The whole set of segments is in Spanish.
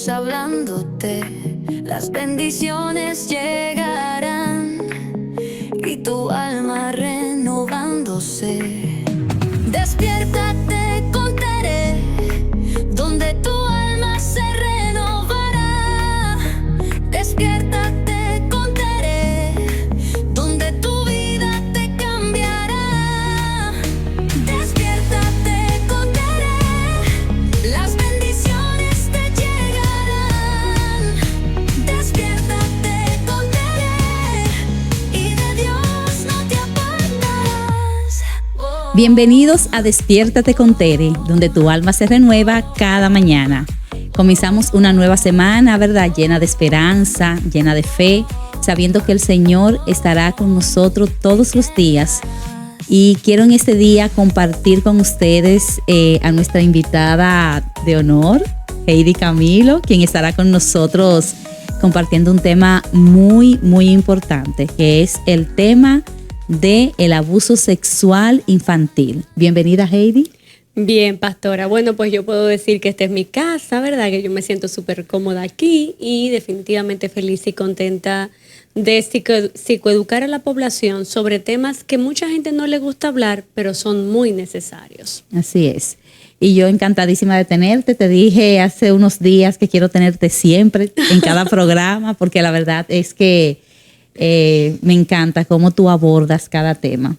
Dios hablándote, las bendiciones llegarán y tu alma renovándose. Despiértate, contaré, donde tu alma se renovará. Despiértate, contaré, donde tu vida te cambiará. Despiértate, contaré, las bendiciones te llegarán. Despiértate, contaré, y de Dios no te apartarás. Oh. Bienvenidos a Despiértate con Tere, donde tu alma se renueva cada mañana. Comenzamos una nueva semana, ¿verdad? Llena de esperanza, llena de fe, sabiendo que el Señor estará con nosotros todos los días. Y quiero en este día compartir con ustedes a nuestra invitada de honor, Heidi Camilo, quien estará con nosotros compartiendo un tema muy, muy importante, que es el tema del abuso sexual infantil. Bienvenida, Heidi. Bien, pastora. Bueno, pues yo puedo decir que esta es mi casa, ¿verdad? Que yo me siento súper cómoda aquí y definitivamente feliz y contenta de psicoeducar a la población sobre temas que mucha gente no le gusta hablar, pero son muy necesarios. Así es. Y yo encantadísima de tenerte. Te dije hace unos días que quiero tenerte siempre en cada programa, porque la verdad es que me encanta cómo tú abordas cada tema.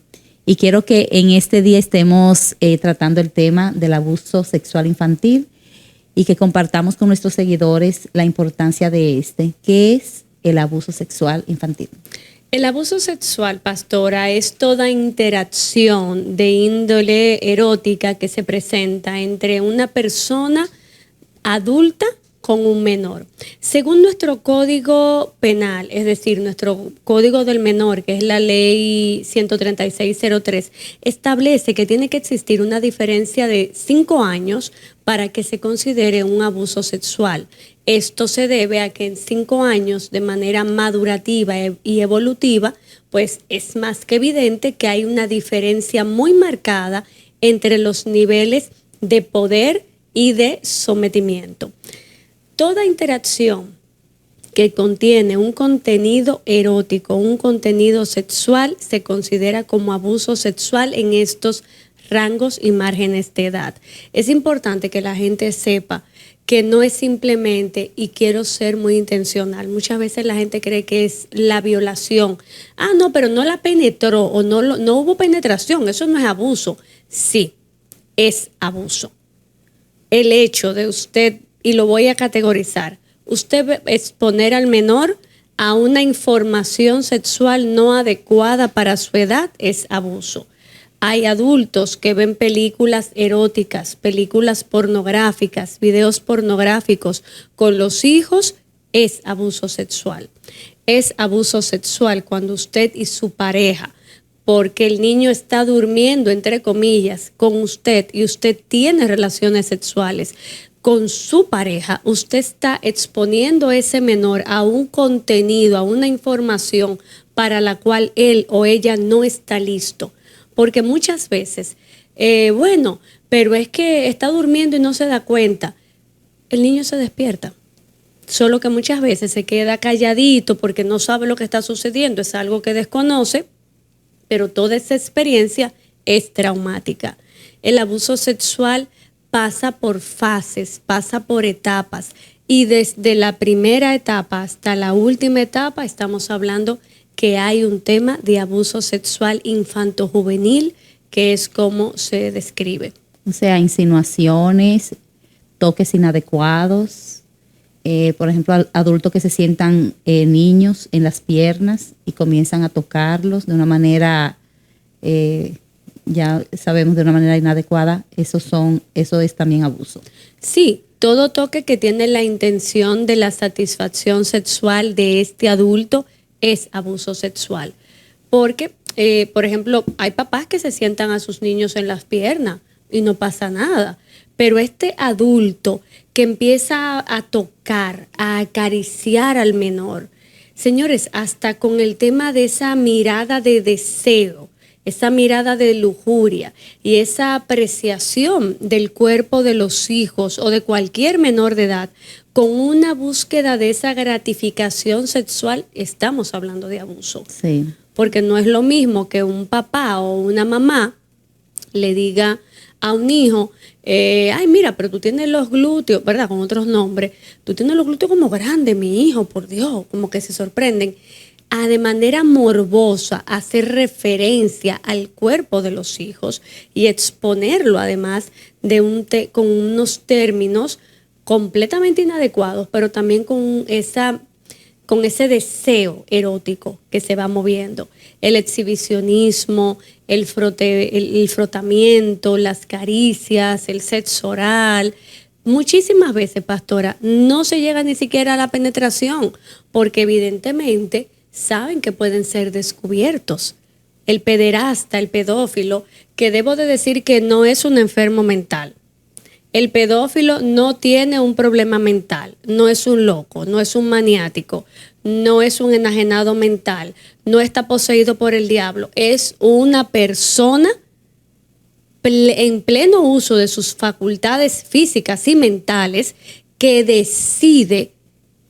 Y quiero que en este día estemos tratando el tema del abuso sexual infantil y que compartamos con nuestros seguidores la importancia de ¿Qué es el abuso sexual infantil? El abuso sexual, pastora, es toda interacción de índole erótica que se presenta entre una persona adulta con un menor. Según nuestro código penal, es decir, nuestro código del menor, que es la ley 13603, establece que tiene que existir una diferencia de 5 años para que se considere un abuso sexual. Esto se debe a que en 5 años, de manera madurativa y evolutiva, pues es más que evidente que hay una diferencia muy marcada entre los niveles de poder y de sometimiento. Toda interacción que contiene un contenido erótico, un contenido sexual, se considera como abuso sexual en estos rangos y márgenes de edad. Es importante que la gente sepa que no es simplemente, y quiero ser muy intencional, muchas veces la gente cree que es la violación. Ah, no, pero no la penetró o no hubo penetración, eso no es abuso. Sí, es abuso. El hecho de usted, y lo voy a categorizar, usted exponer al menor a una información sexual no adecuada para su edad es abuso. Hay adultos que ven películas eróticas, películas pornográficas, videos pornográficos con los hijos, es abuso sexual. Es abuso sexual cuando usted y su pareja, porque el niño está durmiendo, entre comillas, con usted y usted tiene relaciones sexuales con su pareja, usted está exponiendo a ese menor a un contenido, a una información para la cual él o ella no está listo. Porque muchas veces, bueno, pero es que está durmiendo y no se da cuenta. El niño se despierta. Solo que muchas veces se queda calladito porque no sabe lo que está sucediendo, es algo que desconoce, pero toda esa experiencia es traumática. El abuso sexual pasa por fases, pasa por etapas, y desde la primera etapa hasta la última etapa estamos hablando que hay un tema de abuso sexual infanto-juvenil, que es como se describe. O sea, insinuaciones, toques inadecuados, por ejemplo, adultos que se sientan niños en las piernas y comienzan a tocarlos de una manera, ya sabemos, de una manera inadecuada. Eso es también abuso. Sí, todo toque que tiene la intención de la satisfacción sexual de este adulto es abuso sexual. Porque, por ejemplo, hay papás que se sientan a sus niños en las piernas y no pasa nada. Pero este adulto que empieza a tocar, a acariciar al menor, señores, hasta con el tema de esa mirada de deseo, esa mirada de lujuria y esa apreciación del cuerpo de los hijos o de cualquier menor de edad con una búsqueda de esa gratificación sexual, estamos hablando de abuso. Sí. Porque no es lo mismo que un papá o una mamá le diga a un hijo, ay, mira, pero tú tienes los glúteos, ¿verdad? Con otros nombres, tú tienes los glúteos como grandes, mi hijo, por Dios, como que se sorprenden. A de manera morbosa hacer referencia al cuerpo de los hijos y exponerlo además de con unos términos completamente inadecuados, pero también con ese deseo erótico que se va moviendo. El exhibicionismo, el frotamiento, las caricias, el sexo oral. Muchísimas veces, pastora, no se llega ni siquiera a la penetración, porque evidentemente saben que pueden ser descubiertos. El pederasta, el pedófilo, que debo de decir que no es un enfermo mental. El pedófilo no tiene un problema mental, no es un loco, no es un maniático, no es un enajenado mental, no está poseído por el diablo, es una persona en pleno uso de sus facultades físicas y mentales que decide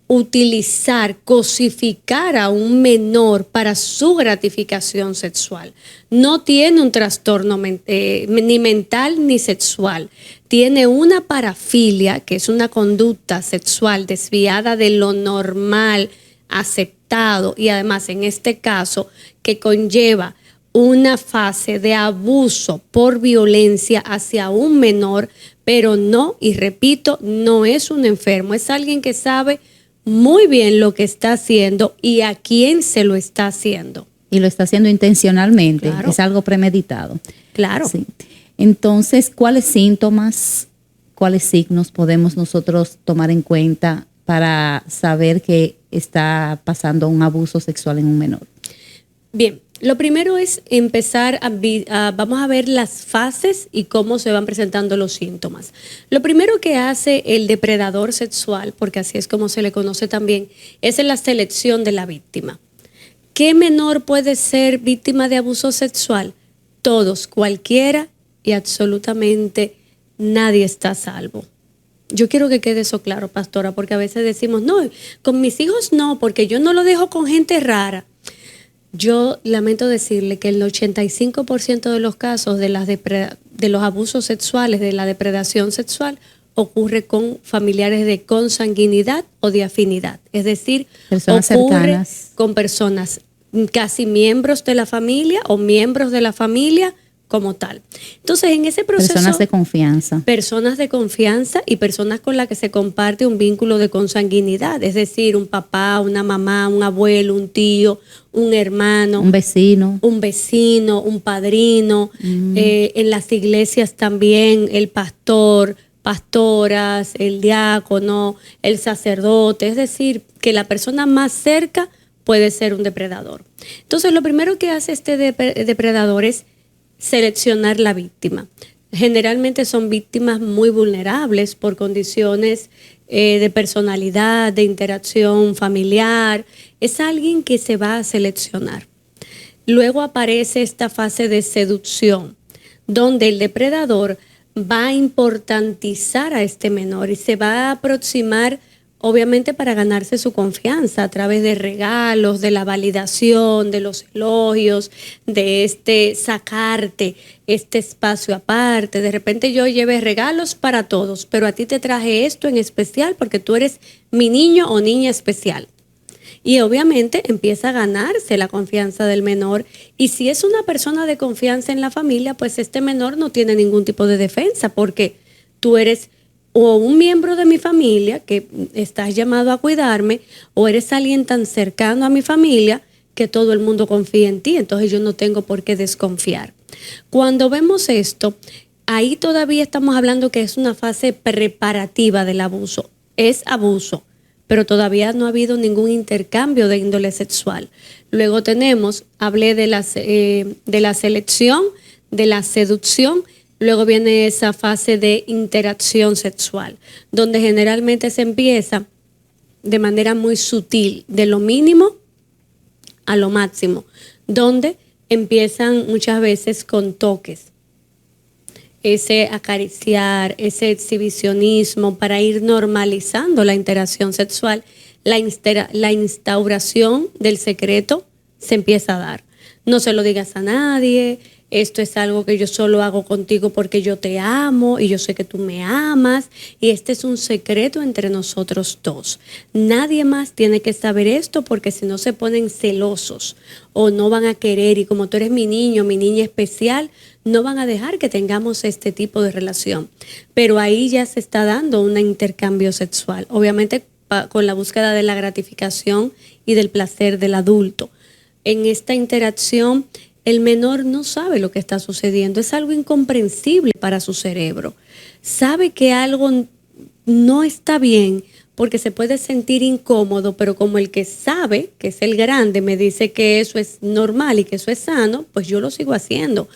utilizar, cosificar a un menor para su gratificación sexual. No tiene un trastorno ni mental ni sexual. Tiene una parafilia, que es una conducta sexual desviada de lo normal, aceptado, y además en este caso que conlleva una fase de abuso por violencia hacia un menor, pero no, y repito, no es un enfermo, es alguien que sabe muy bien lo que está haciendo y a quién se lo está haciendo. Y lo está haciendo intencionalmente, Claro. es algo premeditado. Claro. Sí. Entonces, ¿cuáles síntomas, cuáles signos podemos nosotros tomar en cuenta para saber que está pasando un abuso sexual en un menor? Bien, lo primero es empezar vamos a ver las fases y cómo se van presentando los síntomas. Lo primero que hace el depredador sexual, porque así es como se le conoce también, es la selección de la víctima. ¿Qué menor puede ser víctima de abuso sexual? Todos, cualquiera, y absolutamente nadie está a salvo. Yo quiero que quede eso claro, pastora, porque a veces decimos, no, con mis hijos no, porque yo no lo dejo con gente rara. Yo lamento decirle que el 85% de los casos de los abusos sexuales, de la depredación sexual, ocurre con familiares de consanguinidad o de afinidad. Es decir, Personas ocurre cercanas. con personas casi miembros de la familia o miembros de la familia como tal. Entonces, en ese proceso... Personas de confianza. Personas de confianza y personas con las que se comparte un vínculo de consanguinidad, es decir, un papá, una mamá, un abuelo, un tío, un hermano, Un vecino. un padrino, en las iglesias también el pastor, pastoras, el diácono, el sacerdote, es decir, que la persona más cerca puede ser un depredador. Entonces, lo primero que hace este depredador es seleccionar la víctima. Generalmente son víctimas muy vulnerables por condiciones de personalidad, de interacción familiar. Es alguien que se va a seleccionar. Luego aparece esta fase de seducción, donde el depredador va a importantizar a este menor y se va a aproximar, obviamente, para ganarse su confianza a través de regalos, de la validación, de los elogios, de sacarte este espacio aparte. De repente yo llevé regalos para todos, pero a ti te traje esto en especial porque tú eres mi niño o niña especial. Y obviamente empieza a ganarse la confianza del menor. Y si es una persona de confianza en la familia, pues este menor no tiene ningún tipo de defensa porque tú eres o un miembro de mi familia que estás llamado a cuidarme, o eres alguien tan cercano a mi familia que todo el mundo confía en ti, entonces yo no tengo por qué desconfiar. Cuando vemos esto, ahí todavía estamos hablando que es una fase preparativa del abuso. Es abuso, pero todavía no ha habido ningún intercambio de índole sexual. Luego hablé de la selección, de la seducción. Luego viene esa fase de interacción sexual, donde generalmente se empieza de manera muy sutil, de lo mínimo a lo máximo, donde empiezan muchas veces con toques. ese acariciar, ese exhibicionismo para ir normalizando la interacción sexual, la instauración del secreto se empieza a dar. No se lo digas a nadie, esto es algo que yo solo hago contigo porque yo te amo y yo sé que tú me amas y este es un secreto entre nosotros dos. Nadie más tiene que saber esto porque si no se ponen celosos o no van a querer y como tú eres mi niño, mi niña especial, no van a dejar que tengamos este tipo de relación. Pero ahí ya se está dando un intercambio sexual, obviamente con la búsqueda de la gratificación y del placer del adulto. En esta interacción, el menor no sabe lo que está sucediendo, es algo incomprensible para su cerebro. Sabe que algo no está bien porque se puede sentir incómodo, pero como el que sabe, que es el grande, me dice que eso es normal y que eso es sano, pues yo lo sigo haciendo.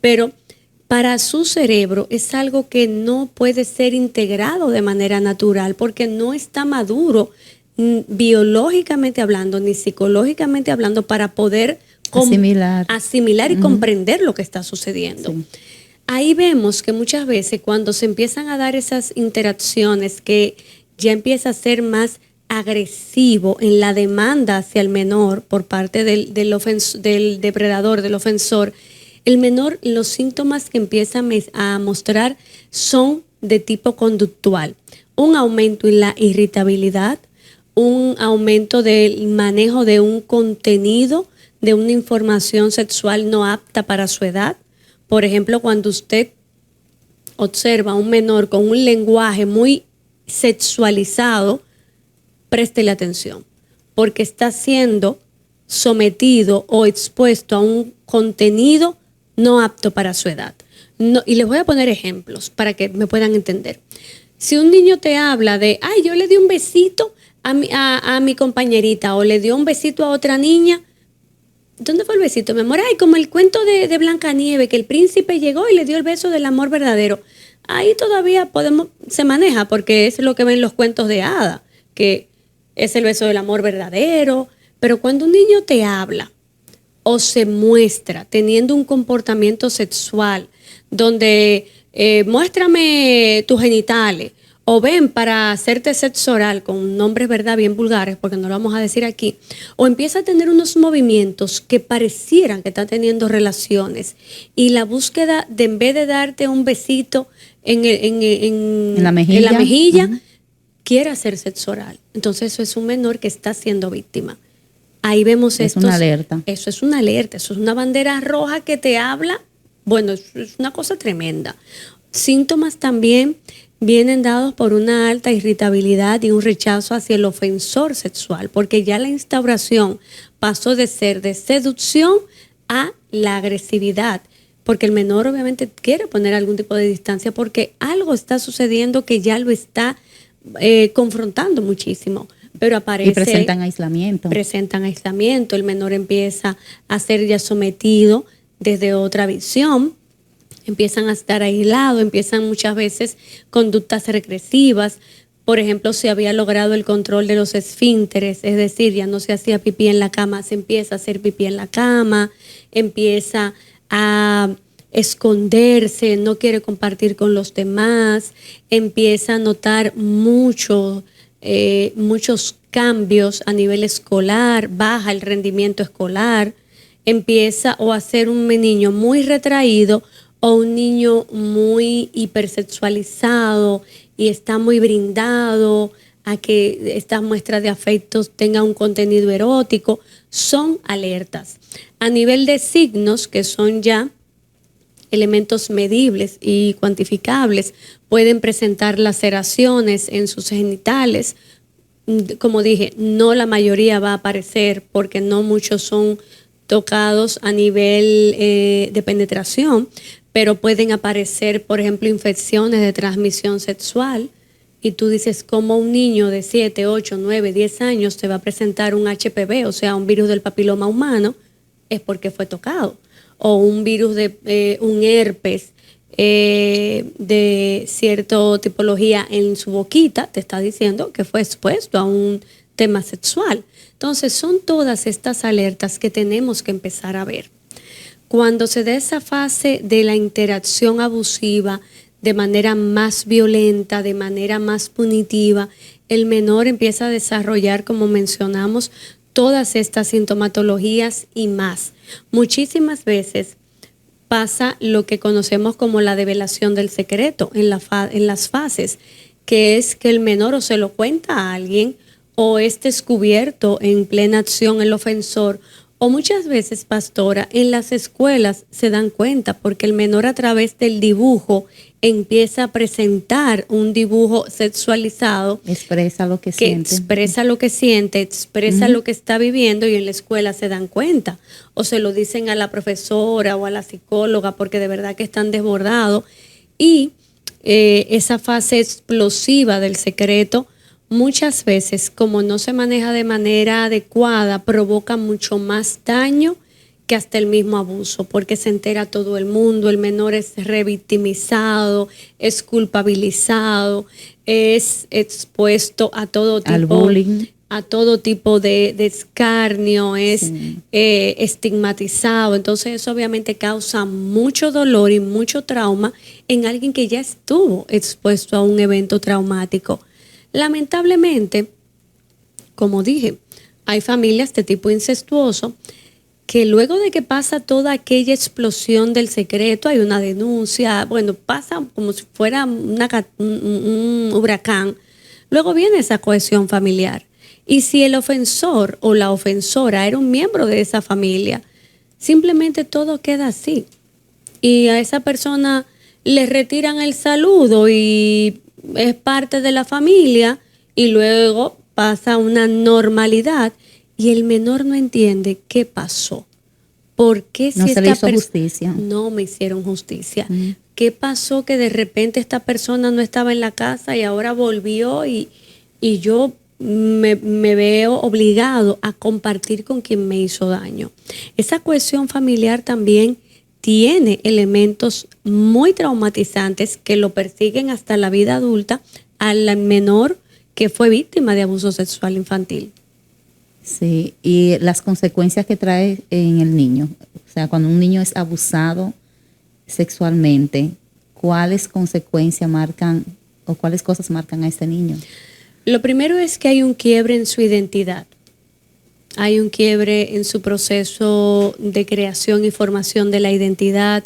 Pero para su cerebro es algo que no puede ser integrado de manera natural porque no está maduro biológicamente hablando ni psicológicamente hablando para poder asimilar y comprender lo que está sucediendo. Sí. Ahí vemos que muchas veces cuando se empiezan a dar esas interacciones que ya empieza a ser más agresivo en la demanda hacia el menor por parte del depredador, del ofensor, el menor, los síntomas que empieza a mostrar son de tipo conductual. Un aumento en la irritabilidad, un aumento del manejo de un contenido, de una información sexual no apta para su edad. Por ejemplo, cuando usted observa a un menor con un lenguaje muy sexualizado, préstele atención, porque está siendo sometido o expuesto a un contenido no apto para su edad. No, y les voy a poner ejemplos para que me puedan entender. Si un niño te habla de, ay, yo le di un besito a mi compañerita o le dio un besito a otra niña, ¿dónde fue el besito, mi amor? Ay, como el cuento de Blancanieves, que el príncipe llegó y le dio el beso del amor verdadero. Ahí todavía se maneja porque es lo que ven los cuentos de hada, que es el beso del amor verdadero. Pero cuando un niño te habla o se muestra teniendo un comportamiento sexual donde muéstrame tus genitales o ven para hacerte sexo oral con nombres, ¿verdad?, bien vulgares, porque no lo vamos a decir aquí, o empieza a tener unos movimientos que parecieran que está teniendo relaciones y la búsqueda de en vez de darte un besito en la mejilla, quiere hacer sexo oral. Entonces eso es un menor que está siendo víctima. Ahí vemos esto. Es una alerta. Eso es una alerta, eso es una bandera roja que te habla. Bueno, es una cosa tremenda. Síntomas también vienen dados por una alta irritabilidad y un rechazo hacia el ofensor sexual, porque ya la instauración pasó de ser de seducción a la agresividad, porque el menor obviamente quiere poner algún tipo de distancia porque algo está sucediendo que ya lo está confrontando muchísimo. Pero aparece. Y presentan aislamiento. El menor empieza a ser ya sometido desde otra visión. Empiezan a estar aislados, empiezan muchas veces conductas regresivas. Por ejemplo, se había logrado el control de los esfínteres, es decir, ya no se hacía pipí en la cama, se empieza a hacer pipí en la cama, empieza a esconderse, no quiere compartir con los demás, empieza a notar muchos cambios a nivel escolar, baja el rendimiento escolar, empieza o a ser un niño muy retraído o un niño muy hipersexualizado y está muy brindado a que estas muestras de afectos tengan un contenido erótico, son alertas. A nivel de signos, que son ya elementos medibles y cuantificables, pueden presentar laceraciones en sus genitales. Como dije, no la mayoría va a aparecer porque no muchos son tocados a nivel de penetración, pero pueden aparecer, por ejemplo, infecciones de transmisión sexual. Y tú dices, ¿cómo un niño de 7, 8, 9, 10 años te va a presentar un HPV, o sea, un virus del papiloma humano? Es porque fue tocado. O un virus de un herpes de cierta tipología en su boquita, te está diciendo que fue expuesto a un tema sexual. Entonces, son todas estas alertas que tenemos que empezar a ver. Cuando se da esa fase de la interacción abusiva de manera más violenta, de manera más punitiva, el menor empieza a desarrollar, como mencionamos, todas estas sintomatologías y más. Muchísimas veces pasa lo que conocemos como la develación del secreto en las fases, que es que el menor o se lo cuenta a alguien o es descubierto en plena acción el ofensor, o muchas veces, pastora, en las escuelas se dan cuenta porque el menor a través del dibujo empieza a presentar un dibujo sexualizado. Expresa lo que que siente. expresa lo que siente, expresa lo que está viviendo, y en la escuela se dan cuenta o se lo dicen a la profesora o a la psicóloga porque de verdad que están desbordados. Y esa fase explosiva del secreto muchas veces, como no se maneja de manera adecuada, provoca mucho más daño que hasta el mismo abuso, porque se entera todo el mundo, el menor es revictimizado, es culpabilizado, es expuesto a todo tipo, Al bullying. a todo tipo de escarnio, es Sí. estigmatizado. Entonces eso obviamente causa mucho dolor y mucho trauma en alguien que ya estuvo expuesto a un evento traumático. Lamentablemente, como dije, hay familias de tipo incestuoso que luego de que pasa toda aquella explosión del secreto, hay una denuncia, bueno, pasa como si fuera un huracán, luego viene esa cohesión familiar. Y si el ofensor o la ofensora era un miembro de esa familia, simplemente todo queda así. Y a esa persona le retiran el saludo y es parte de la familia, y luego pasa una normalidad y el menor no entiende qué pasó. ¿Por qué No si se le esta hizo justicia. no me hicieron justicia? ¿Qué pasó que de repente esta persona no estaba en la casa y ahora volvió y yo me veo obligado a compartir con quien me hizo daño? Esa cohesión familiar también tiene elementos muy traumatizantes que lo persiguen hasta la vida adulta al menor que fue víctima de abuso sexual infantil. Sí, y las consecuencias que trae en el niño. O sea, cuando un niño es abusado sexualmente, ¿cuáles consecuencias marcan o cuáles cosas marcan a ese niño? Lo primero es que hay un quiebre en su identidad. Hay un quiebre en su proceso de creación y formación de la identidad.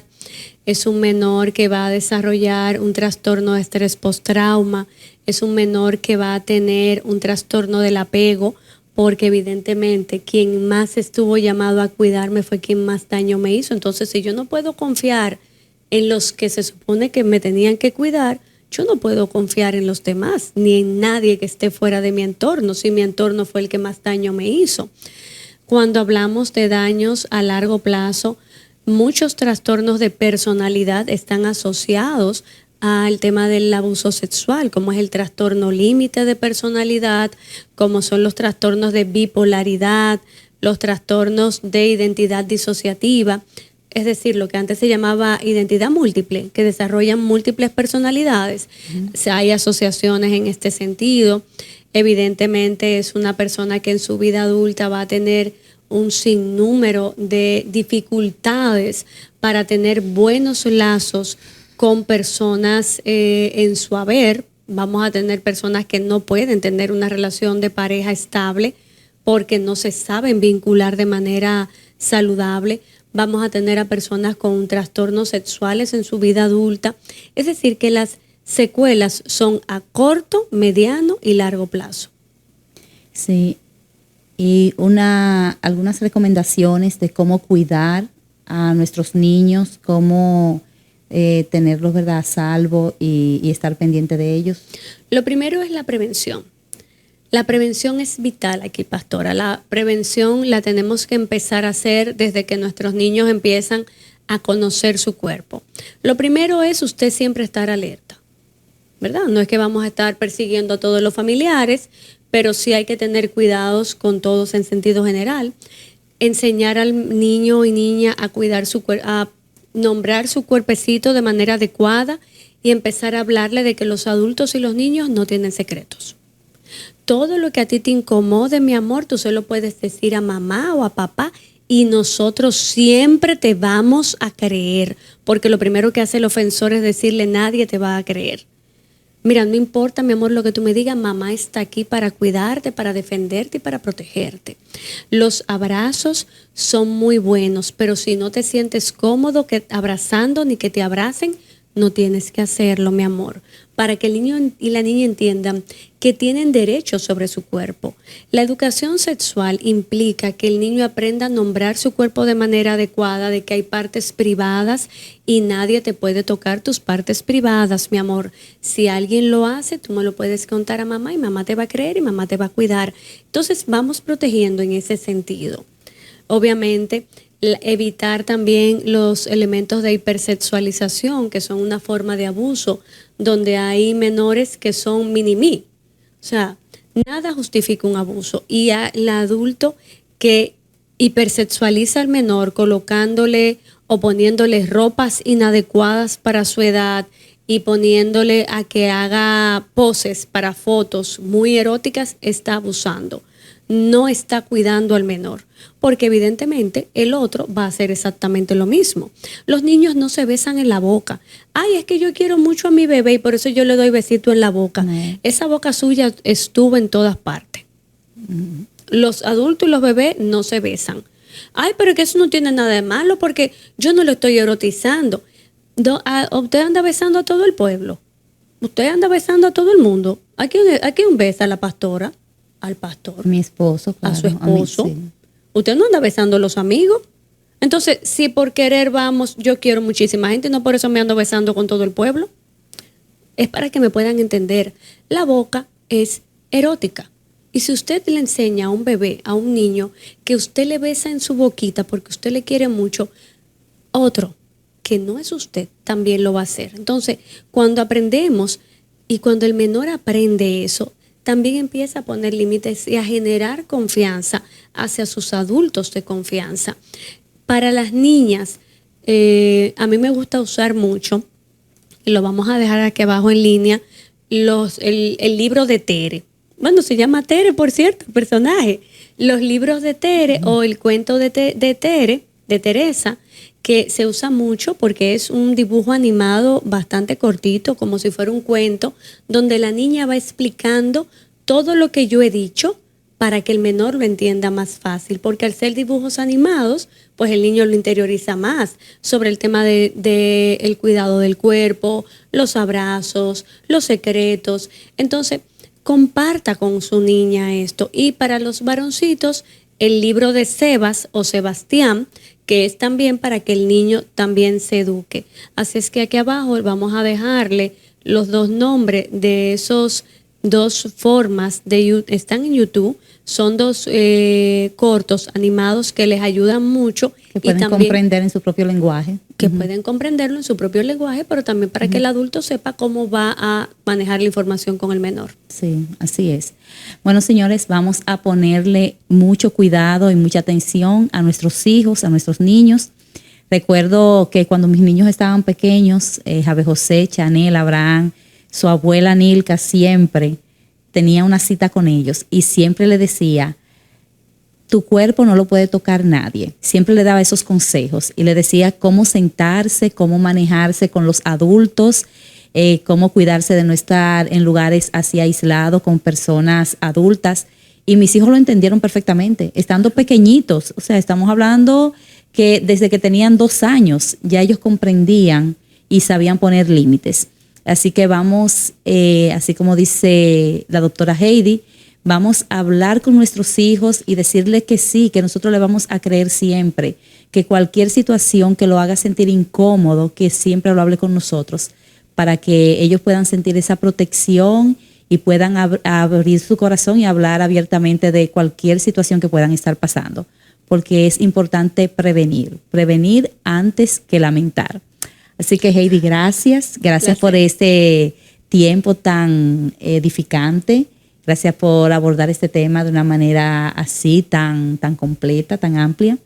Es un menor que va a desarrollar un trastorno de estrés postrauma. Es un menor que va a tener un trastorno del apego, porque evidentemente quien más estuvo llamado a cuidarme fue quien más daño me hizo. Entonces, si yo no puedo confiar en los que se supone que me tenían que cuidar, yo no puedo confiar en los demás, ni en nadie que esté fuera de mi entorno, si mi entorno fue el que más daño me hizo. Cuando hablamos de daños a largo plazo, muchos trastornos de personalidad están asociados al tema del abuso sexual, como es el trastorno límite de personalidad, como son los trastornos de bipolaridad, los trastornos de identidad disociativa, es decir, lo que antes se llamaba identidad múltiple, que desarrollan múltiples personalidades. Hay asociaciones en este sentido. Evidentemente es una persona que en su vida adulta va a tener un sinnúmero de dificultades para tener buenos lazos con personas en su haber. Vamos a tener personas que no pueden tener una relación de pareja estable porque no se saben vincular de manera saludable. Vamos a tener a personas con trastornos sexuales en su vida adulta. Es decir, que las secuelas son a corto, mediano y largo plazo. Sí, y algunas recomendaciones de cómo cuidar a nuestros niños, cómo tenerlos, ¿verdad?, a salvo y estar pendiente de ellos. Lo primero es la prevención. La prevención es vital aquí, pastora. La prevención la tenemos que empezar a hacer desde que nuestros niños empiezan a conocer su cuerpo. Lo primero es usted siempre estar alerta, ¿verdad? No es que vamos a estar persiguiendo a todos los familiares, pero sí hay que tener cuidados con todos en sentido general. Enseñar al niño y niña a cuidar su cuerpo, a nombrar su cuerpecito de manera adecuada y empezar a hablarle de que los adultos y los niños no tienen secretos. Todo lo que a ti te incomode, mi amor, tú se lo puedes decir a mamá o a papá y nosotros siempre te vamos a creer, porque lo primero que hace el ofensor es decirle nadie te va a creer. Mira, no importa, mi amor, lo que tú me digas, mamá está aquí para cuidarte, para defenderte y para protegerte. Los abrazos son muy buenos, pero si no te sientes cómodo abrazando ni que te abracen, no tienes que hacerlo, mi amor, para que el niño y la niña entiendan que tienen derechos sobre su cuerpo. La educación sexual implica que el niño aprenda a nombrar su cuerpo de manera adecuada, de que hay partes privadas y nadie te puede tocar tus partes privadas, mi amor. Si alguien lo hace, tú me lo puedes contar a mamá y mamá te va a creer y mamá te va a cuidar. Entonces vamos protegiendo en ese sentido. Obviamente, evitar también los elementos de hipersexualización, que son una forma de abuso, donde hay menores que son mini-mí. O sea, nada justifica un abuso. Y el adulto que hipersexualiza al menor colocándole o poniéndole ropas inadecuadas para su edad y poniéndole a que haga poses para fotos muy eróticas, está abusando. No está cuidando al menor, porque evidentemente el otro va a hacer exactamente lo mismo. Los niños no se besan en la boca. Ay, es que yo quiero mucho a mi bebé y por eso yo le doy besito en la boca. Esa boca suya estuvo en todas partes. Los adultos y los bebés no se besan. Ay, pero que eso no tiene nada de malo porque yo no lo estoy erotizando. Usted anda besando a todo el pueblo. Usted anda besando a todo el mundo. ¿A quién besa? ¿A la pastora? Al pastor, mi esposo, claro, a su esposo. a mí, sí. Usted no anda besando a los amigos. Entonces, si por querer vamos, yo quiero muchísima gente y no por eso me ando besando con todo el pueblo. Es para que me puedan entender. La boca es erótica. Y si usted le enseña a un bebé, a un niño, que usted le besa en su boquita porque usted le quiere mucho, otro que no es usted también lo va a hacer. Entonces, cuando aprendemos y cuando el menor aprende eso, también empieza a poner límites y a generar confianza hacia sus adultos de confianza. Para las niñas, a mí me gusta usar mucho, y lo vamos a dejar aquí abajo en línea, el libro de Tere. Bueno, se llama Tere, por cierto, el personaje. Los libros de Tere o el cuento de Tere, de Teresa, que se usa mucho porque es un dibujo animado bastante cortito, como si fuera un cuento, donde la niña va explicando todo lo que yo he dicho para que el menor lo entienda más fácil, porque al ser dibujos animados, pues el niño lo interioriza más sobre el tema de el cuidado del cuerpo, los abrazos, los secretos. Entonces, comparta con su niña esto. Y para los varoncitos, el libro de Sebas o Sebastián, que es también para que el niño también se eduque. Así es que aquí abajo vamos a dejarle los dos nombres de esos dos formas, están en YouTube, son dos cortos animados que les ayudan mucho. Que pueden comprender en su propio lenguaje. Que pueden comprenderlo en su propio lenguaje, pero también para que el adulto sepa cómo va a manejar la información con el menor. Sí, así es. Bueno, señores, vamos a ponerle mucho cuidado y mucha atención a nuestros hijos, a nuestros niños. Recuerdo que cuando mis niños estaban pequeños, Javier José, Chanel, Abraham, su abuela Nilka siempre tenía una cita con ellos y siempre le decía, tu cuerpo no lo puede tocar nadie. Siempre le daba esos consejos y le decía cómo sentarse, cómo manejarse con los adultos, cómo cuidarse de no estar en lugares así aislados con personas adultas. Y mis hijos lo entendieron perfectamente, estando pequeñitos. O sea, estamos hablando que desde que tenían 2 años ya ellos comprendían y sabían poner límites. Así que vamos, así como dice la doctora Heidi, vamos a hablar con nuestros hijos y decirles que sí, que nosotros le vamos a creer siempre, que cualquier situación que lo haga sentir incómodo, que siempre lo hable con nosotros, para que ellos puedan sentir esa protección y puedan abrir su corazón y hablar abiertamente de cualquier situación que puedan estar pasando, porque es importante prevenir antes que lamentar. Así que Heidi, gracias por este tiempo tan edificante. Gracias por abordar este tema de una manera así, tan completa, tan amplia.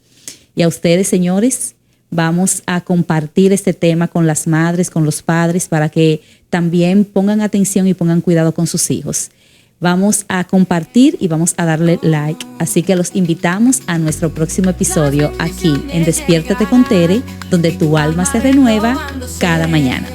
Y a ustedes, señores, vamos a compartir este tema con las madres, con los padres, para que también pongan atención y pongan cuidado con sus hijos. Vamos a compartir y vamos a darle like. Así que los invitamos a nuestro próximo episodio aquí en Despiértate con Tere, donde tu alma se renueva cada mañana.